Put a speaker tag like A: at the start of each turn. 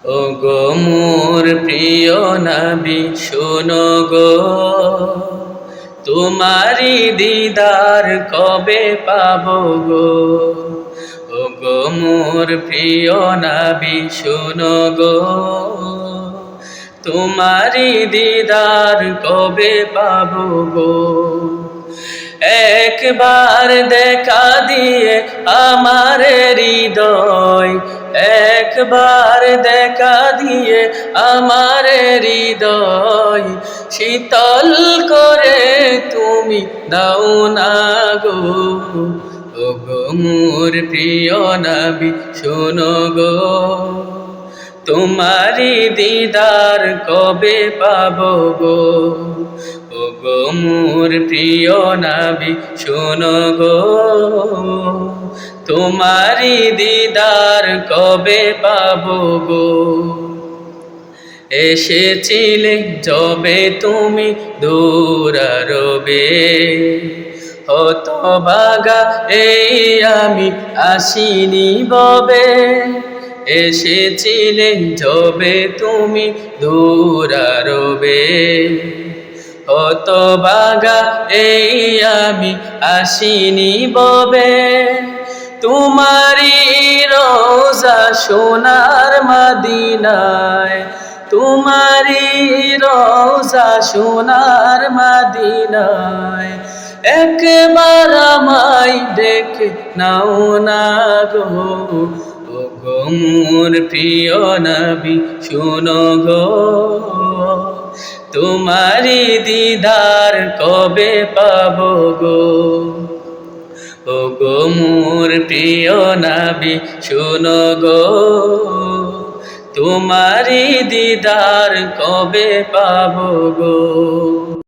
A: ও গো মোর প্রিয় নবী শোনো গো, তোমারি দিদার কবে পাবো গো। ও গো মোর প্রিয় নবী শোনো গো, তোমারি দিদার কবে পাবো গো। একবার দেখা দিয়ে আমার হৃদয়, একবার দেখা দিয়ে আমার হৃদয় শীতল করে তুমি দাও না গো। ও গো মোর প্রিয় নবী শোনো গো, তোমারি দিদার কবে পাবো গো। ও গো মোর প্রিয় নবী শোনো গো, তোমারি দিদার কবে পাবো গো। এসেছিলে যবে তুমি দূরারবে, হতভাগা এই আমি আসিনি ববে। এসেছিলে যবে তুমি দূরারবে, হতভাগা এই আমি আসিনি ববে। তোমারি রোজা সোনার মদিনায়, তোমারি রোজা সোনার মদিনায় একবার আমায় দেখে নাও না গো। ও গো মোর প্রিয় নবী শোনো গো, তোমারি দিদার কবে পাবো গো। ও গো মোর প্রিয় নবী শোনো গো, তোমারি দিদার কবে পাবো গো।